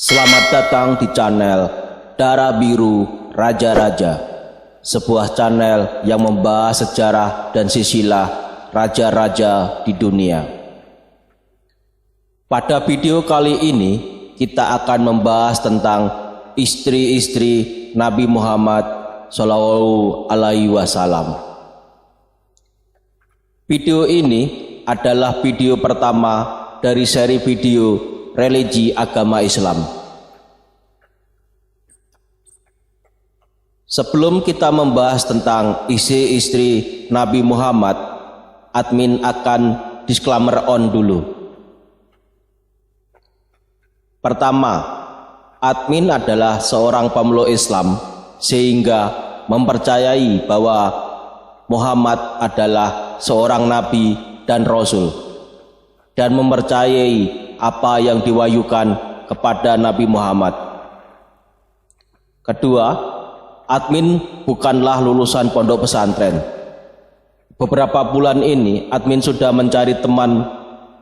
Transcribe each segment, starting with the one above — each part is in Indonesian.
Selamat datang di channel Darah Biru Raja-Raja, sebuah channel yang membahas sejarah dan silsilah raja-raja di dunia. Pada video kali ini kita akan membahas tentang istri-istri Nabi Muhammad Shallallahu Alaihi Wasallam. Video ini adalah video pertama dari seri video religi agama Islam. Sebelum kita membahas tentang istri-istri Nabi Muhammad, admin akan disclaimer on dulu. Pertama, admin adalah seorang pemeluk Islam sehingga mempercayai bahwa Muhammad adalah seorang nabi dan rasul, dan mempercayai apa yang diwahyukan kepada Nabi Muhammad. Kedua, admin bukanlah lulusan pondok pesantren. Beberapa bulan ini admin sudah mencari teman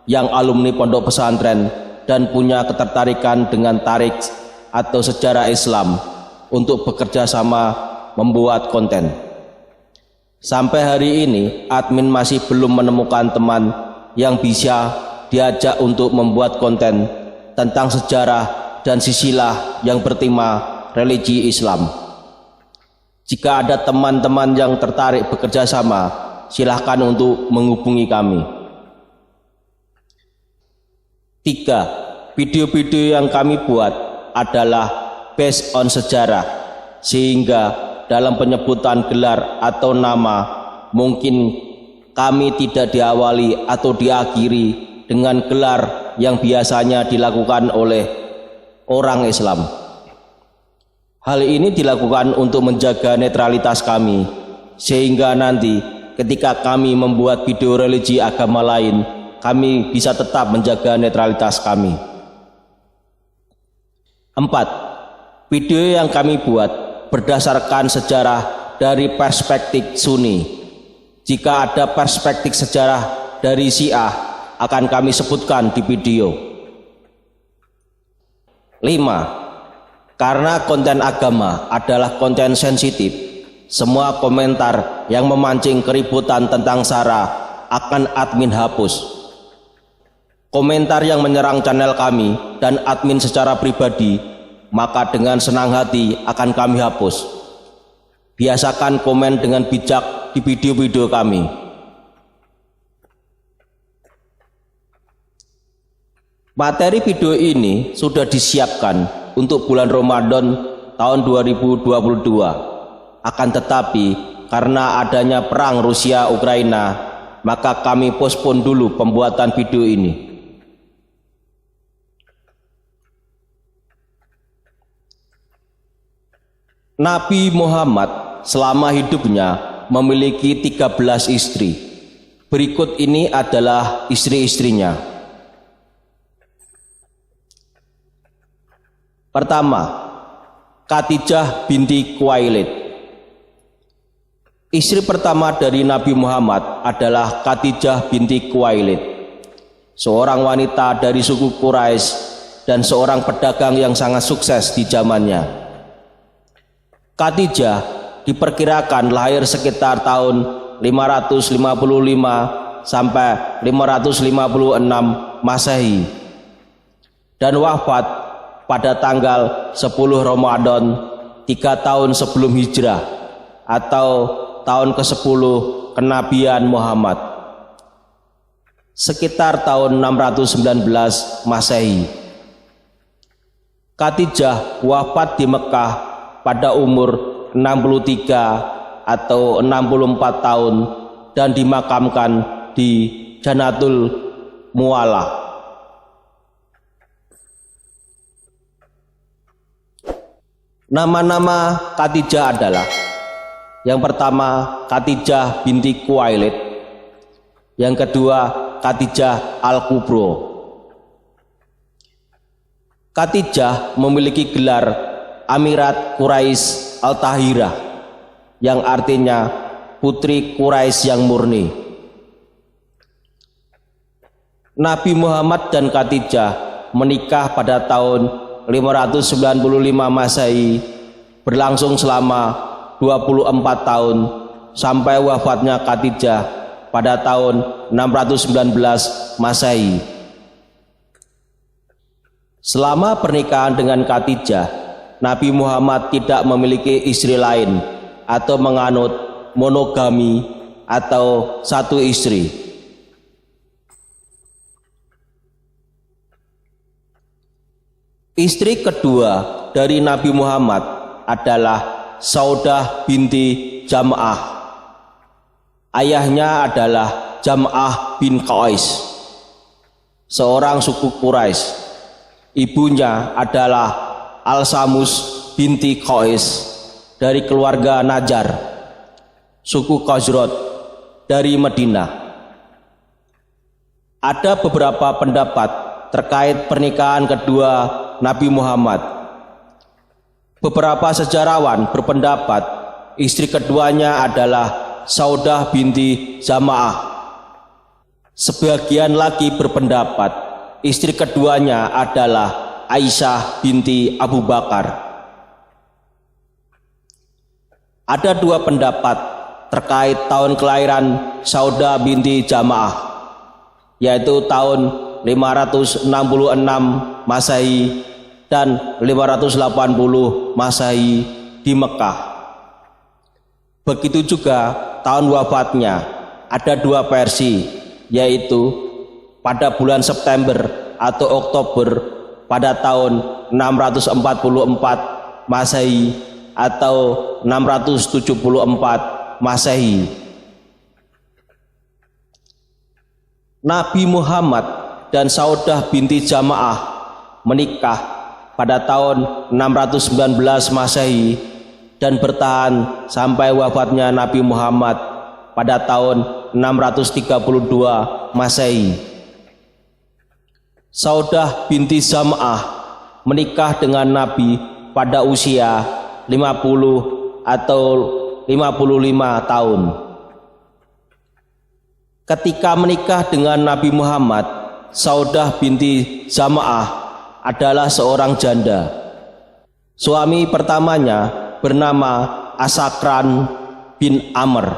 yang alumni pondok pesantren dan punya ketertarikan dengan tarikh atau sejarah Islam untuk bekerja sama membuat konten. Sampai hari ini admin masih belum menemukan teman yang bisa diajak untuk membuat konten tentang sejarah dan silsilah yang bertema religi Islam. Jika ada teman-teman yang tertarik bekerja sama, silahkan untuk menghubungi kami. 3. Video-video yang kami buat adalah based on sejarah, sehingga dalam penyebutan gelar atau nama mungkin kami tidak diawali atau diakhiri dengan gelar yang biasanya dilakukan oleh orang Islam. Hal ini dilakukan untuk menjaga netralitas kami, sehingga nanti ketika kami membuat video religi agama lain, kami bisa tetap menjaga netralitas kami. 4. Video yang kami buat berdasarkan sejarah dari perspektif Sunni. Jika ada perspektif sejarah dari Syiah, akan kami sebutkan di video. 5. Karena konten agama adalah konten sensitif, semua komentar yang memancing keributan tentang SARA akan admin hapus. Komentar yang menyerang channel kami dan admin secara pribadi, maka dengan senang hati akan kami hapus. Biasakan komen dengan bijak di video-video kami. Materi video ini sudah disiapkan untuk bulan Ramadan tahun 2022. Akan tetapi karena adanya perang Rusia-Ukraina, maka kami postpone dulu pembuatan video ini. Nabi Muhammad selama hidupnya memiliki 13 istri. Berikut ini adalah istri-istrinya. Pertama, Khadijah binti Khuwailid. Istri pertama dari Nabi Muhammad adalah Khadijah binti Khuwailid, seorang wanita dari suku Quraisy dan seorang pedagang yang sangat sukses di zamannya. Khadijah diperkirakan lahir sekitar tahun 555 sampai 556 Masehi dan wafat pada tanggal 10 Ramadan 3 tahun sebelum hijrah atau tahun ke-10 kenabian Muhammad, sekitar tahun 619 Masehi. Khadijah wafat di Mekah pada umur 63 atau 64 tahun dan dimakamkan di Jannatul Mu'alla. Nama-nama Khadijah adalah: yang pertama Khadijah binti Khuwailid, yang kedua Khadijah Al-Kubro. Khadijah memiliki gelar Amirat Quraisy Al-Tahirah, yang artinya putri Quraisy yang murni. Nabi Muhammad dan Khadijah menikah pada tahun 595 Masehi, berlangsung selama 24 tahun sampai wafatnya Khadijah pada tahun 619 Masehi. Selama pernikahan dengan Khadijah, Nabi Muhammad tidak memiliki istri lain atau menganut monogami atau satu istri. Istri kedua dari Nabi Muhammad adalah Saudah binti Jam'ah. Ayahnya adalah Jam'ah bin Qais, seorang suku Quraisy. Ibunya adalah Al-Samus binti Qais dari keluarga Najjar, suku Khazraj dari Madinah. Ada beberapa pendapat terkait pernikahan kedua Nabi Muhammad. Beberapa sejarawan berpendapat istri keduanya adalah Saudah binti Jam'ah. Sebagian lagi berpendapat istri keduanya adalah Aisyah binti Abu Bakar. Ada dua pendapat terkait tahun kelahiran Saudah binti Jam'ah, yaitu tahun 566 Masehi dan 580 Masehi di Mekah. Begitu juga tahun wafatnya, ada dua versi, yaitu pada bulan September atau Oktober pada tahun 644 Masehi atau 674 Masehi. Nabi Muhammad dan Saudah binti Jam'ah menikah pada tahun 619 Masehi dan bertahan sampai wafatnya Nabi Muhammad pada tahun 632 Masehi. Saudah binti Jam'ah menikah dengan Nabi pada usia 50 atau 55 tahun. Ketika menikah dengan Nabi Muhammad, Saudah binti Jam'ah adalah seorang janda. Suami pertamanya bernama Asakran bin Amr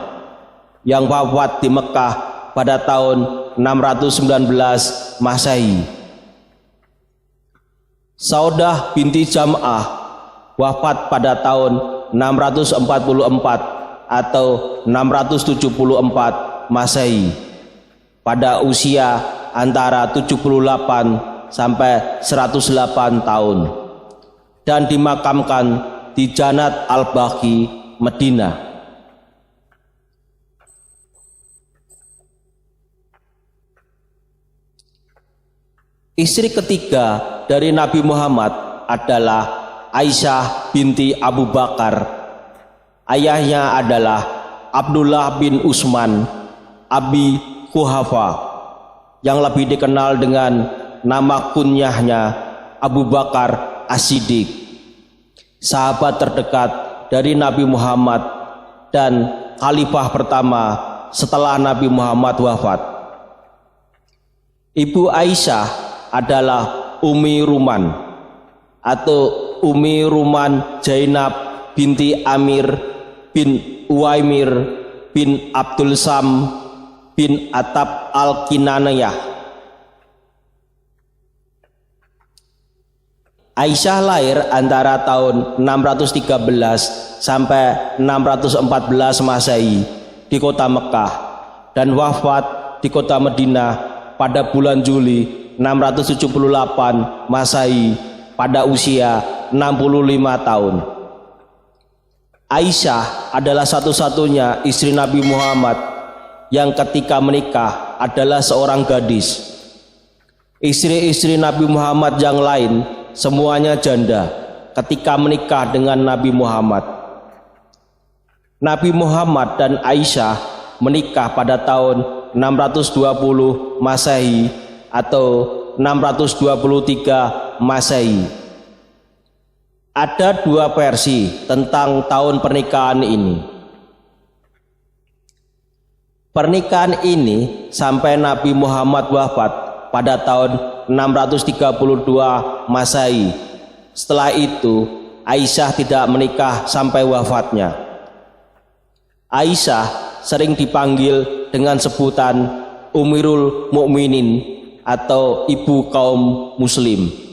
yang wafat di Mekah pada tahun 619 Masehi. Saudah binti Jam'ah wafat pada tahun 644 atau 674 Masehi pada usia antara 78 sampai 108 tahun dan dimakamkan di Jannat Al-Baqi, Madinah. Istri ketiga dari Nabi Muhammad adalah Aisyah binti Abu Bakar. Ayahnya adalah Abdullah bin Utsman Abi Quhafa, yang lebih dikenal dengan nama kunyahnya Abu Bakar As-Siddiq, sahabat terdekat dari Nabi Muhammad dan khalifah pertama setelah Nabi Muhammad wafat. Ibu Aisyah adalah Umi Ruman atau Umi Ruman Zainab binti Amir bin Uwaimir bin Abdul Sam bin Atab Al-Kinaniyah. Aisyah lahir antara tahun 613 sampai 614 Masehi di kota Mekah dan wafat di kota Madinah pada bulan Juli 678 Masehi pada usia 65 tahun. Aisyah adalah satu-satunya istri Nabi Muhammad yang ketika menikah adalah seorang gadis. Istri-istri Nabi Muhammad yang lain semuanya janda ketika menikah dengan Nabi Muhammad. Nabi Muhammad dan Aisyah menikah pada tahun 620 Masehi atau 623 Masehi. Ada dua versi tentang tahun pernikahan ini. Pernikahan ini sampai Nabi Muhammad wafat pada tahun 632 Masehi Setelah itu, Aisyah tidak menikah sampai wafatnya. Aisyah sering dipanggil dengan sebutan Umirul Mukminin atau ibu kaum muslim.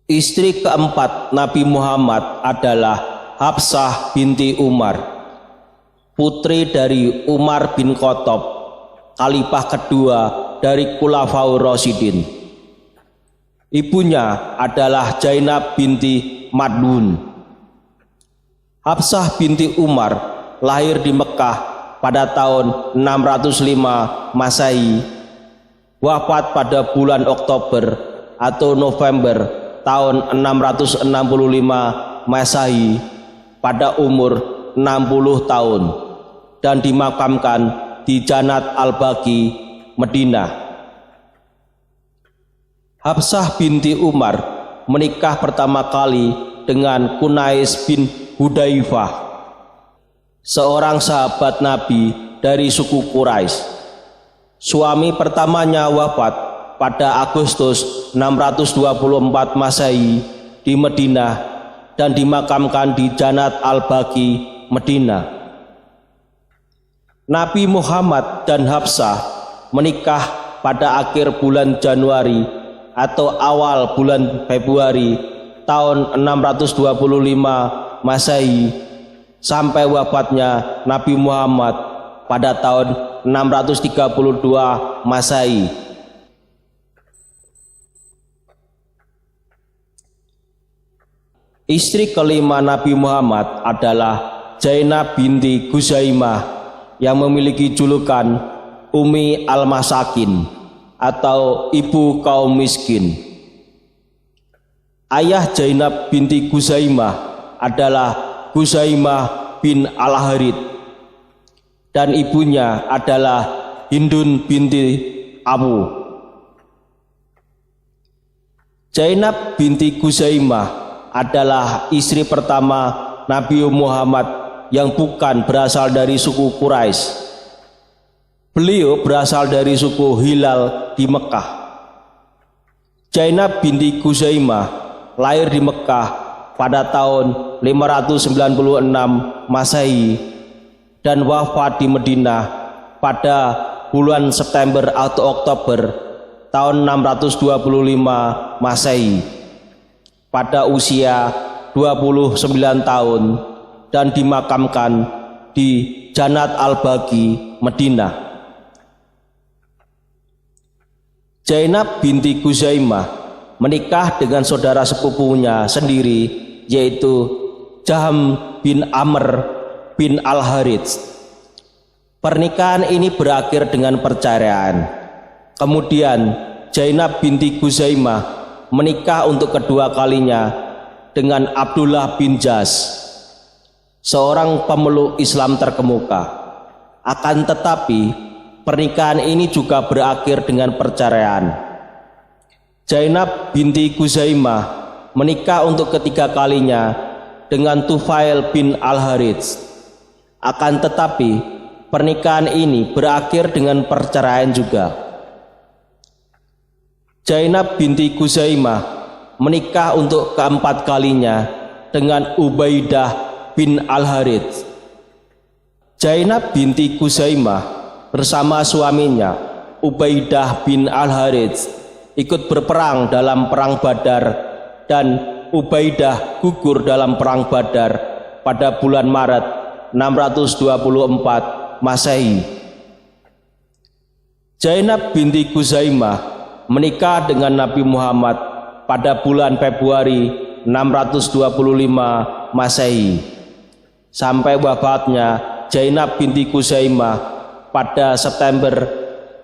Istri keempat Nabi Muhammad adalah Hafsah binti Umar, putri dari Umar bin Khattab, khalifah kedua dari Khulafaur Rasyidin. Ibunya adalah Zainab binti Mad'un. Hafsah binti Umar lahir di Mekah pada tahun 605 Masehi, wafat pada bulan Oktober atau November tahun 665 Masehi pada umur 60 tahun dan dimakamkan di Jannat Al-Baqi, Madinah. Hafsah binti Umar menikah pertama kali dengan Kunais bin Hudzaifah, seorang sahabat Nabi dari suku Quraisy. Suami pertamanya wafat pada Agustus 624 Masehi di Madinah dan dimakamkan di Jannat Al-Baqi, Madinah. Nabi Muhammad dan Hafsah menikah pada akhir bulan Januari atau awal bulan Februari tahun 625 Masehi sampai wafatnya Nabi Muhammad pada tahun 632 Masehi. Istri kelima Nabi Muhammad adalah Zainab binti Khuzaimah yang memiliki julukan Ummi Al-Masakin atau ibu kaum miskin. Ayah Zainab binti Khuzaimah adalah Khuzaimah bin Al-Harith dan ibunya adalah Hindun binti Abu. Zainab binti Khuzaimah adalah istri pertama Nabi Muhammad yang bukan berasal dari suku Quraisy. Beliau berasal dari suku Hilal di Mekah. Zainab binti Khuzaimah lahir di Mekah pada tahun 596 Masehi dan wafat di Madinah pada bulan September atau Oktober tahun 625 Masehi pada usia 29 tahun dan dimakamkan di Jannat Al-Baqi, Madinah. Zainab binti Khuzaimah menikah dengan saudara sepupunya sendiri yaitu Jaham bin Amr bin Al-Harith. Pernikahan ini berakhir dengan perceraian. Kemudian Zainab binti Khuzaimah menikah untuk kedua kalinya dengan Abdullah bin Jas, seorang pemeluk Islam terkemuka. Akan tetapi pernikahan ini juga berakhir dengan perceraian. Zainab binti Khuzaimah menikah untuk ketiga kalinya dengan Tufail bin Al-Harith. Akan tetapi pernikahan ini berakhir dengan perceraian juga. Zainab binti Khuzaimah menikah untuk keempat kalinya dengan Ubaidah bin Al-Harith. Zainab binti Khuzaimah bersama suaminya Ubaidah bin Al-Harith ikut berperang dalam perang Badar dan Ubaidah gugur dalam perang Badar pada bulan Maret 624 Masehi. Zainab binti Khuzaimah menikah dengan Nabi Muhammad pada bulan Februari 625 Masehi sampai wafatnya Zainab binti Khuzaimah pada September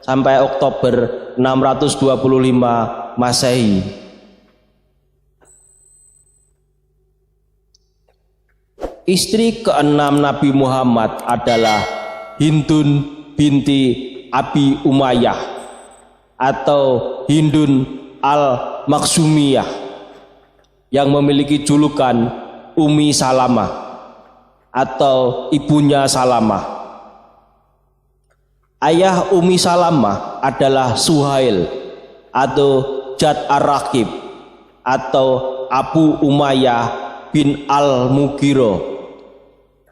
sampai Oktober 625 Masehi. Istri keenam Nabi Muhammad adalah Hindun binti Abi Umayyah atau Hindun Al-Maksumiyah yang memiliki julukan Ummi Salamah atau ibunya Salamah. Ayah Ummi Salamah adalah Suhail atau Jad Ar-Rakib atau Abu Umayyah bin Al-Mughirah,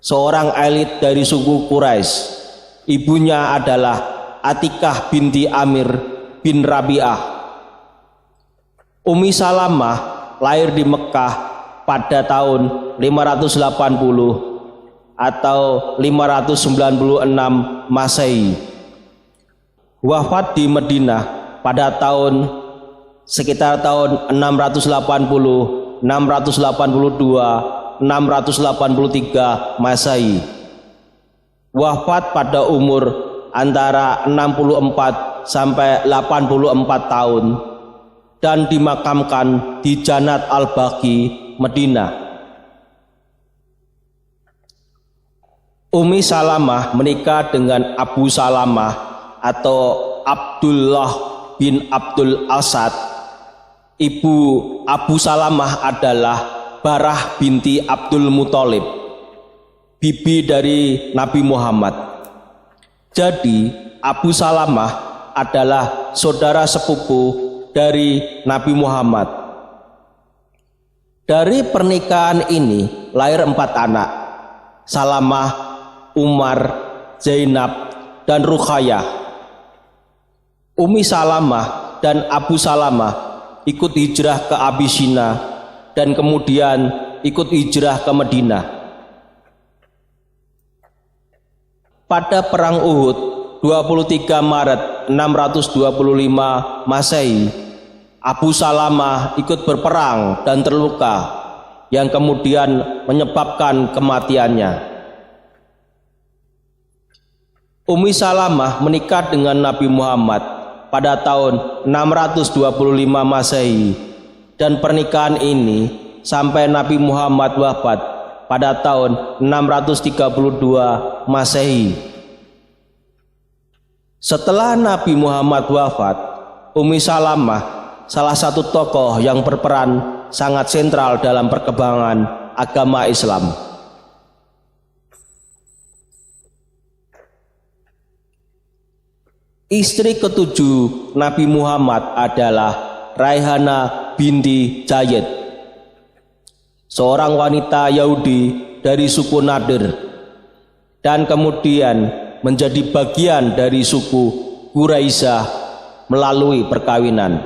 seorang elit dari suku Quraisy. Ibunya adalah Atikah binti Amir bin Rabi'ah. Ummi Salamah lahir di Mekah pada tahun 580 atau 596 Masehi. Wafat di Madinah pada sekitar tahun 680, 682, 683 Masehi. Wafat pada umur antara 64 sampai 84 tahun dan dimakamkan di Jannat Al-Baqi, Madinah. Ummi Salamah menikah dengan Abu Salamah atau Abdullah bin Abdul Asad. Ibu Abu Salamah adalah Barah binti Abdul Muthalib, bibi dari Nabi Muhammad. Jadi Abu Salamah adalah saudara sepupu dari Nabi Muhammad. Dari pernikahan ini lahir 4 anak: Salamah, Umar, Zainab, dan Ruqayyah. Ummi Salamah dan Abu Salamah ikut hijrah ke Abyssinia dan kemudian ikut hijrah ke Madinah. Pada perang Uhud 23 Maret 625 Masehi, Abu Salamah ikut berperang dan terluka yang kemudian menyebabkan kematiannya. Ummi Salamah menikah dengan Nabi Muhammad pada tahun 625 Masehi dan pernikahan ini sampai Nabi Muhammad wafat pada tahun 632 Masehi. Setelah Nabi Muhammad wafat, Ummi Salamah salah satu tokoh yang berperan sangat sentral dalam perkembangan agama Islam. Istri ketujuh Nabi Muhammad adalah Raihana binti Zaid, seorang wanita Yahudi dari suku Nadir, dan kemudian menjadi bagian dari suku Quraisyah melalui perkawinan.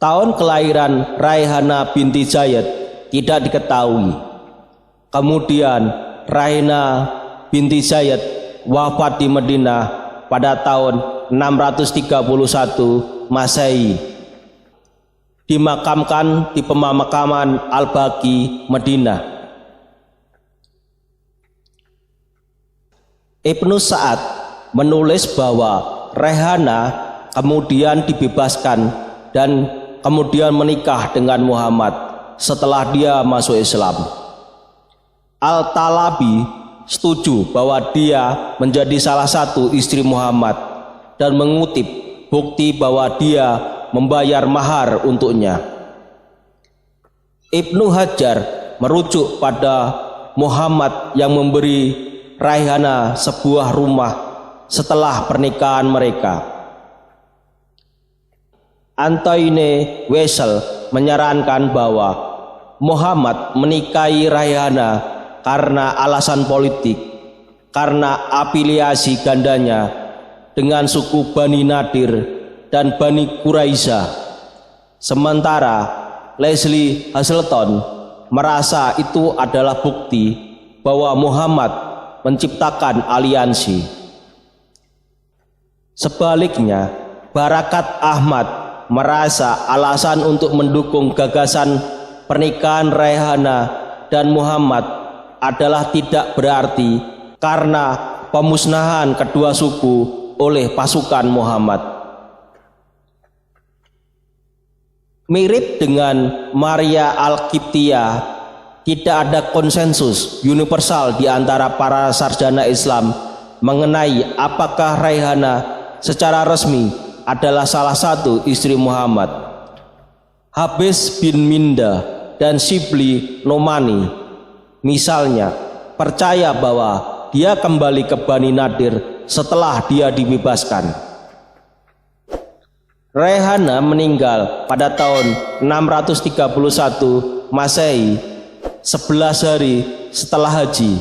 Tahun kelahiran Raihana binti Zaid tidak diketahui. Kemudian Raihana binti Zaid wafat di Madinah pada tahun 631 Masehi, dimakamkan di pemakaman Al-Baqi, Madinah. Ibnu Sa'ad menulis bahwa Raihana kemudian dibebaskan dan kemudian menikah dengan Muhammad setelah dia masuk Islam. Al-Talabi setuju bahwa dia menjadi salah satu istri Muhammad dan mengutip bukti bahwa dia membayar mahar untuknya. Ibnu Hajar merujuk pada Muhammad yang memberi Raihana sebuah rumah setelah pernikahan mereka. Antoine Wessel menyarankan bahwa Muhammad menikahi Raihana karena alasan politik, karena afiliasi gandanya dengan suku Bani Nadir dan Bani Quraisyah. Sementara Leslie Hazleton merasa itu adalah bukti bahwa Muhammad menciptakan aliansi. Sebaliknya, Barakat Ahmad merasa alasan untuk mendukung gagasan pernikahan Raihana dan Muhammad adalah tidak berarti karena pemusnahan kedua suku oleh pasukan Muhammad. Mirip dengan Maria Al-Qibtiyah, tidak ada konsensus universal di antara para sarjana Islam mengenai apakah Raihana secara resmi adalah salah satu istri Muhammad. Habis bin Minda dan Shibli Nomani misalnya percaya bahwa dia kembali ke Bani Nadir setelah dia dibebaskan. Rayhana meninggal pada tahun 631 Masehi, 11 hari setelah haji,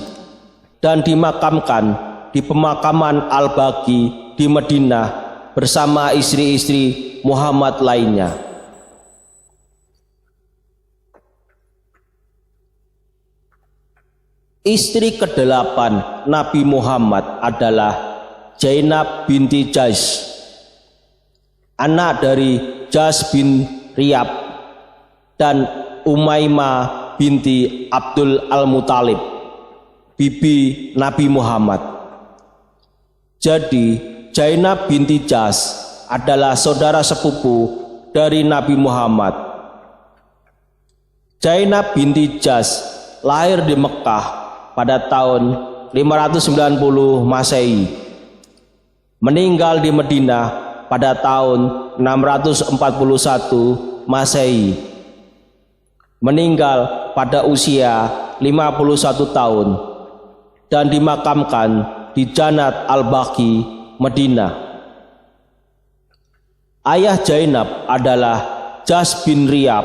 dan dimakamkan di pemakaman Al-Baqi di Madinah bersama istri-istri Muhammad lainnya. Istri ke-8 Nabi Muhammad adalah Zainab binti Jahsh, anak dari Jahsh bin Riyab dan Umaymah binti Abdul Al-Muttalib, bibi Nabi Muhammad. Jadi Zainab binti Jahsh adalah saudara sepupu dari Nabi Muhammad. Zainab binti Jahsh lahir di Mekah pada tahun 590 Masehi, meninggal di Madinah pada tahun 641 Masehi, meninggal pada usia 51 tahun, dan dimakamkan di Jannat Al-Baqi, Madinah. Ayah Zainab adalah Jahsh bin Riyab,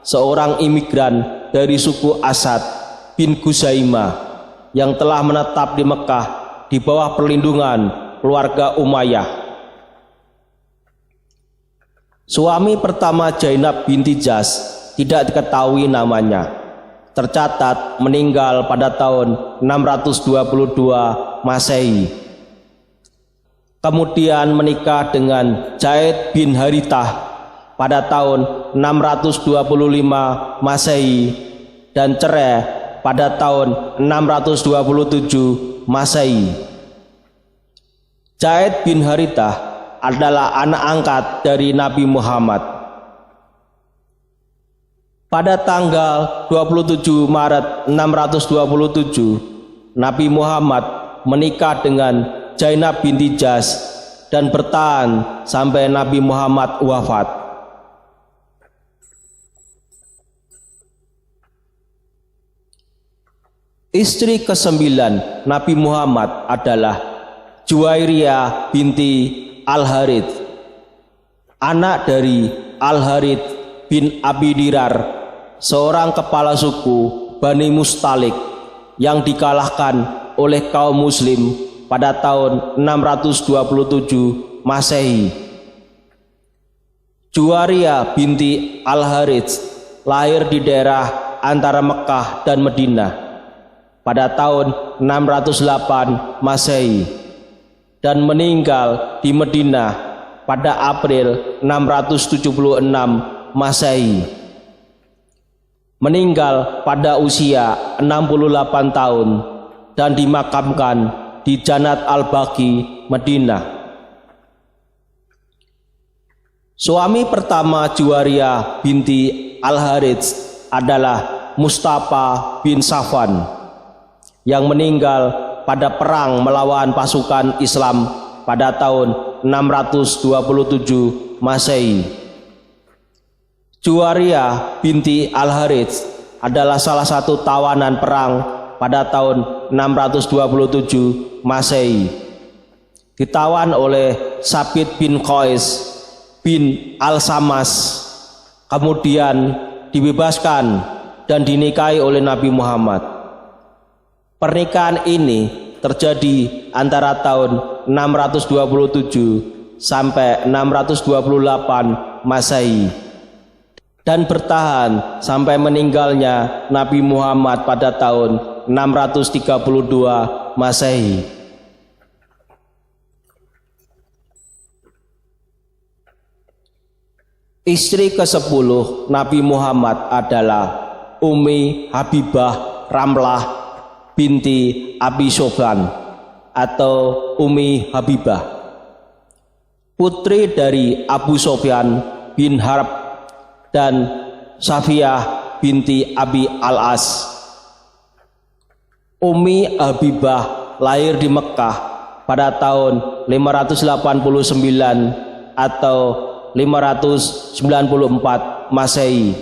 seorang imigran dari suku Asad bin Guzaimah yang telah menetap di Mekah di bawah perlindungan keluarga Umayyah. Suami pertama Zainab binti Jahsh tidak diketahui namanya, tercatat meninggal pada tahun 622 Masehi. Kemudian menikah dengan Zaid bin Harithah pada tahun 625 Masehi dan cerai pada tahun 627 Masehi. Zaid bin Harithah adalah anak angkat dari Nabi Muhammad. Pada tanggal 27 Maret 627, Nabi Muhammad menikah dengan Zainab binti Jahsh dan bertahan sampai Nabi Muhammad wafat. Istri ke-9 Nabi Muhammad adalah Juwairiyah binti Al-Harith, anak dari Al-Harith bin Abi Dirar, seorang kepala suku Bani Mustalik yang dikalahkan oleh kaum muslim pada tahun 627 Masehi. Juwairiyah binti Al-Harith lahir di daerah antara Mekah dan Madinah pada tahun 608 Masehi dan meninggal di Madinah pada April 676 Masehi. Meninggal pada usia 68 tahun dan dimakamkan di Jannat Al-Baqi, Madinah. Suami pertama Juwairiyah binti Al-Harith adalah Mustafa bin Safwan yang meninggal pada perang melawan pasukan Islam pada tahun 627 Masehi. Juwairiyah binti Al-Harith adalah salah satu tawanan perang pada tahun 627 Masehi. Ditawan oleh Sabit bin Qais bin Al-Samas, kemudian dibebaskan dan dinikahi oleh Nabi Muhammad. Pernikahan ini terjadi antara tahun 627 sampai 628 Masehi dan bertahan sampai meninggalnya Nabi Muhammad pada tahun 632 Masehi. Istri ke-10 Nabi Muhammad adalah Ummi Habibah Ramlah binti Abi Sofyan atau Ummi Habibah, putri dari Abu Sofyan bin Harb dan Safiyah binti Abi Al-As. Ummi Habibah lahir di Mekah pada tahun 589 atau 594 Masehi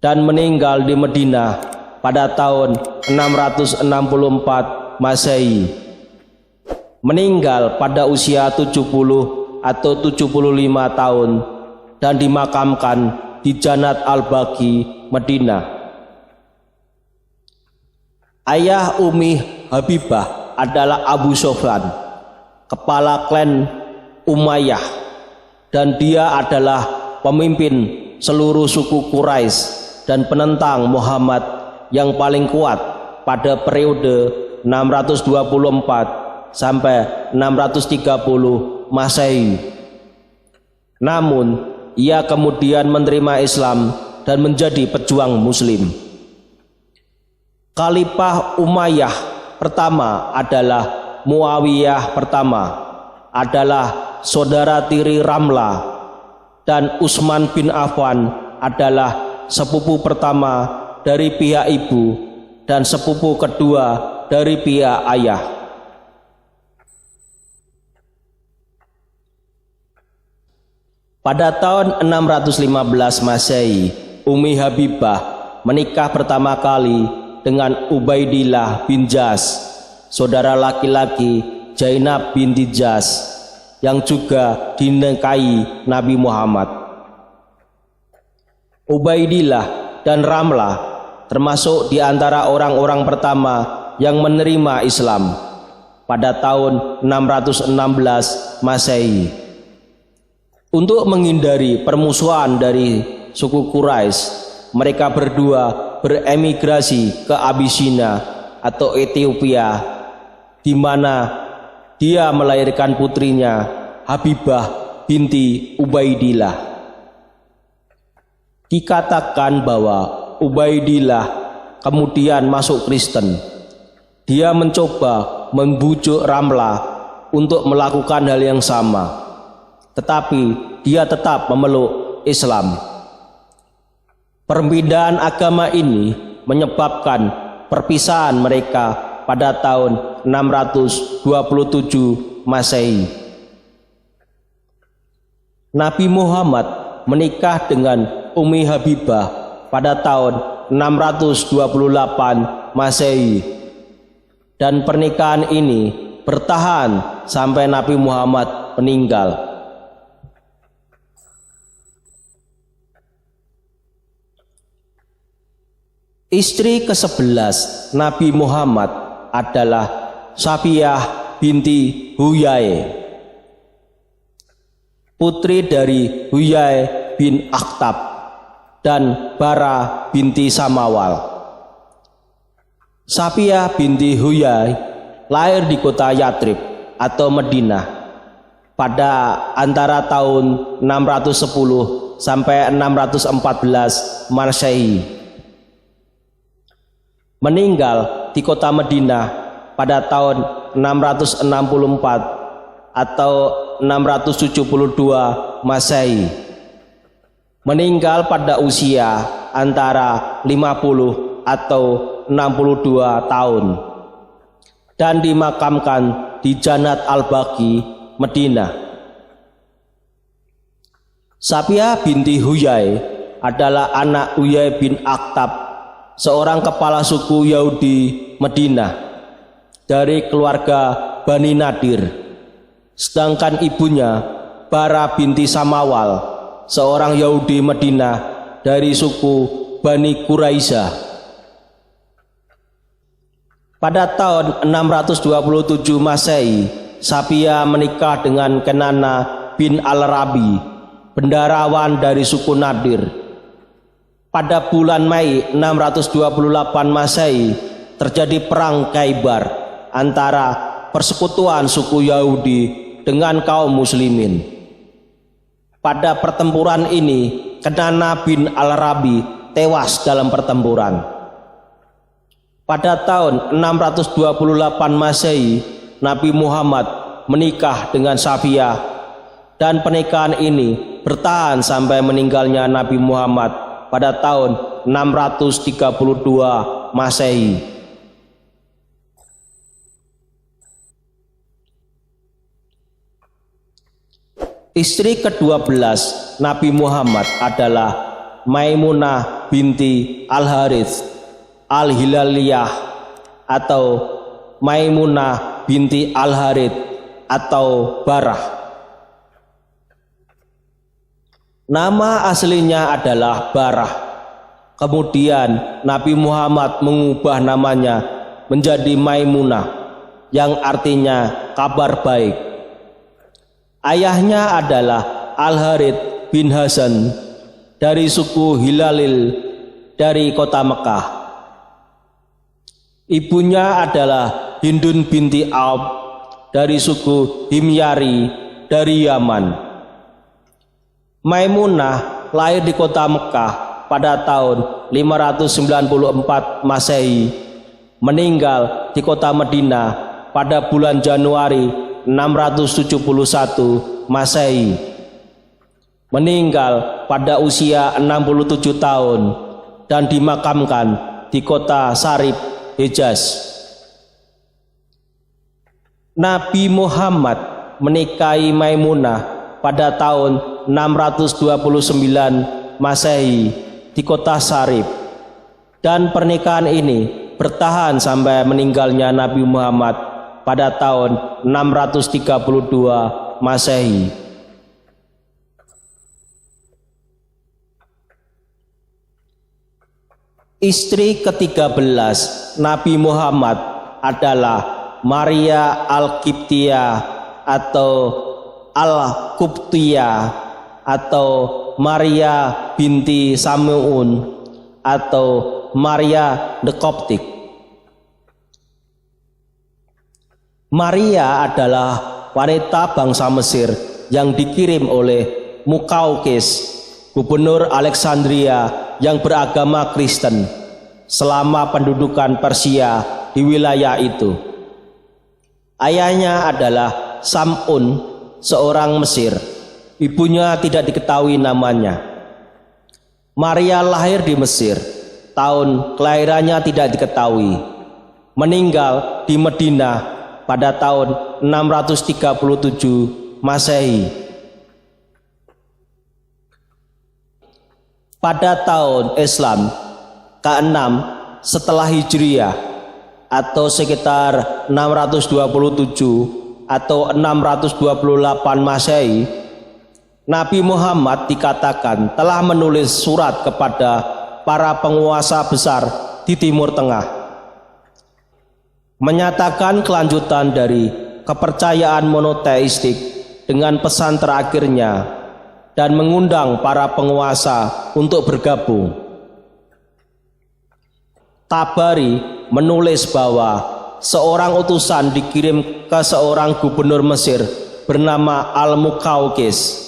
dan meninggal di Madinah pada tahun 664 Masehi. Meninggal pada usia 70 atau 75 tahun dan dimakamkan di Jannat Al-Baqi, Madinah. Ayah Ummi Habibah adalah Abu Sufyan, kepala klan Umayyah, dan dia adalah pemimpin seluruh suku Quraisy dan penentang Muhammad yang paling kuat pada periode 624 sampai 630 Masehi. Namun, ia kemudian menerima Islam dan menjadi pejuang Muslim. Khalifah Umayyah pertama adalah Muawiyah pertama, adalah saudara tiri Ramlah, dan Utsman bin Affan adalah sepupu pertama dari pihak ibu dan sepupu kedua dari pihak ayah. Pada tahun 615 Masehi, Ummi Habibah menikah pertama kali dengan Ubaidillah bin Jas, saudara laki-laki Zainab binti Jas, yang juga dinikahi Nabi Muhammad. Ubaidillah dan Ramlah termasuk di antara orang-orang pertama yang menerima Islam pada tahun 616 Masehi. Untuk menghindari permusuhan dari suku Quraisy, mereka berdua beremigrasi ke Abyssinia atau Ethiopia, di mana dia melahirkan putrinya Habibah binti Ubaidillah. Dikatakan bahwa Ubaidillah kemudian masuk Kristen. Dia mencoba membujuk Ramlah untuk melakukan hal yang sama, tetapi dia tetap memeluk Islam. Perpindahan agama ini menyebabkan perpisahan mereka pada tahun 627 Masehi. Nabi Muhammad menikah dengan Ummi Habibah pada tahun 628 Masehi, dan pernikahan ini bertahan sampai Nabi Muhammad meninggal. Istri ke-11 Nabi Muhammad adalah Safiyah binti Huyai, putri dari Huyai bin Akhtab dan Bara binti Samawal. Safiyah binti Huyai lahir di kota Yathrib atau Madinah pada antara tahun 610 sampai 614 Masehi. Meninggal di kota Madinah pada tahun 664 atau 672 Masehi. Meninggal pada usia antara 50 atau 62 tahun dan dimakamkan di Jannat Al-Baqi, Madinah. Safiyah binti Huyai adalah anak Huyai bin Akhtab, seorang kepala suku Yahudi Madinah dari keluarga Bani Nadir. Sedangkan ibunya Bara binti Samawal, seorang Yahudi Madinah dari suku Bani Quraisyah. Pada tahun 627 Masehi, Safiyah menikah dengan Kenana bin Al-Rabi, bendaharawan dari suku Nadir. Pada bulan Mei 628 Masehi terjadi perang Khaybar antara persekutuan suku Yahudi dengan kaum muslimin. Pada pertempuran ini, Kenana bin Al-Rabi tewas dalam pertempuran. Pada tahun 628 Masehi, Nabi Muhammad menikah dengan Safiyah, dan pernikahan ini bertahan sampai meninggalnya Nabi Muhammad pada tahun 632 Masehi. Istri ke-12 Nabi Muhammad adalah Maimunah binti Al-Harits Al-Hilaliyah atau Maimunah binti Al-Harith atau Barah. Nama aslinya adalah Barah. Kemudian Nabi Muhammad mengubah namanya menjadi Maimunah yang artinya kabar baik. Ayahnya adalah Al-Harith bin Hasan dari suku Hilalil dari kota Mekah. Ibunya adalah Hindun binti Auf dari suku Himyari dari Yaman. Maimunah lahir di kota Mekah pada tahun 594 Masehi, meninggal di kota Madinah pada bulan Januari 671 Masehi, meninggal pada usia 67 tahun dan dimakamkan di kota Sarib, Hejaz. Nabi Muhammad menikahi Maimunah pada tahun 629 Masehi di kota Sarib, dan pernikahan ini bertahan sampai meninggalnya Nabi Muhammad pada tahun 632 Masehi. Istri ke-13 Nabi Muhammad adalah Maria Al-Qibtiyah atau Al-Qubtiyah atau Maria binti Samu'un atau Maria the Coptic. Maria adalah wanita bangsa Mesir yang dikirim oleh Mukaukis, gubernur Alexandria yang beragama Kristen selama pendudukan Persia di wilayah itu. Ayahnya adalah Sam'un, seorang Mesir. Ibunya tidak diketahui namanya. Maria lahir di Mesir. Tahun kelahirannya tidak diketahui. Meninggal di Madinah pada tahun 637 Masehi. Pada tahun Islam ke-6 setelah Hijriah atau sekitar 627 atau 628 Masehi, Nabi Muhammad dikatakan telah menulis surat kepada para penguasa besar di Timur Tengah, menyatakan kelanjutan dari kepercayaan monoteistik dengan pesan terakhirnya dan mengundang para penguasa untuk bergabung. Tabari menulis bahwa seorang utusan dikirim ke seorang gubernur Mesir bernama Al-Mukaukis.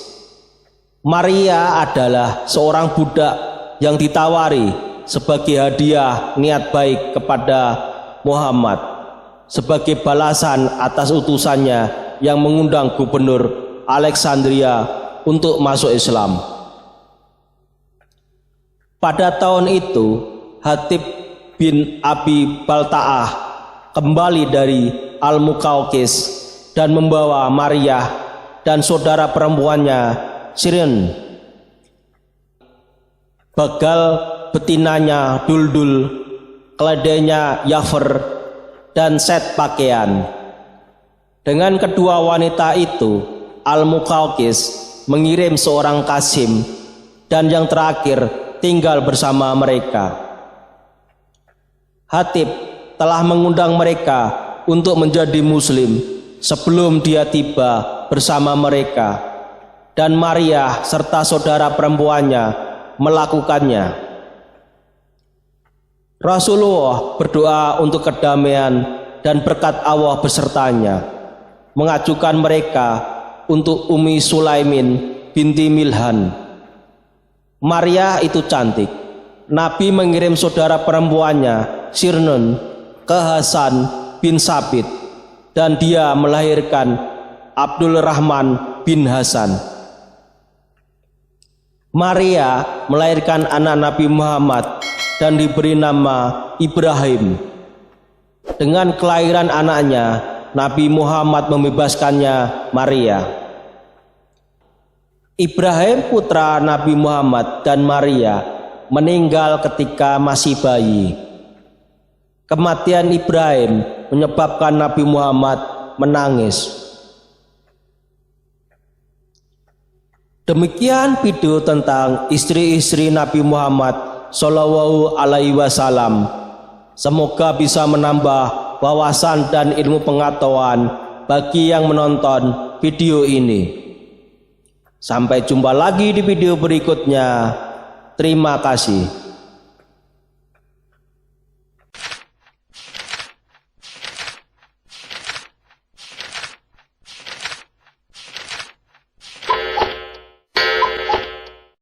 Maria adalah seorang budak yang ditawari sebagai hadiah niat baik kepada Muhammad sebagai balasan atas utusannya yang mengundang gubernur Alexandria untuk masuk Islam. Pada tahun itu, Hatib bin Abi Balta'ah kembali dari Al-Mukaukis dan membawa Maria dan saudara perempuannya Sirin, bagal betinanya Duldul, keledainya Yafer, dan set pakaian. Dengan kedua wanita itu, Al-Mukaukis mengirim seorang Kasim dan yang terakhir tinggal bersama mereka. Hatib telah mengundang mereka untuk menjadi muslim sebelum dia tiba bersama mereka, dan Maria serta saudara perempuannya melakukannya. Rasulullah berdoa untuk kedamaian dan berkat Allah besertanya, mengajukan mereka untuk Ummi Sulaimin binti Milhan. Maria itu cantik. Nabi mengirim saudara perempuannya Sirnun ke Hasan bin Sabit dan dia melahirkan Abdul Rahman bin Hasan. Maria melahirkan anak Nabi Muhammad dan diberi nama Ibrahim. Dengan kelahiran anaknya, Nabi Muhammad membebaskannya Maria. Ibrahim putra Nabi Muhammad dan Maria meninggal ketika masih bayi. Kematian Ibrahim menyebabkan Nabi Muhammad menangis. Demikian video tentang istri-istri Nabi Muhammad Shallallahu Alaihi Wasallam. Semoga bisa menambah wawasan dan ilmu pengetahuan bagi yang menonton video ini. Sampai jumpa lagi di video berikutnya. Terima kasih.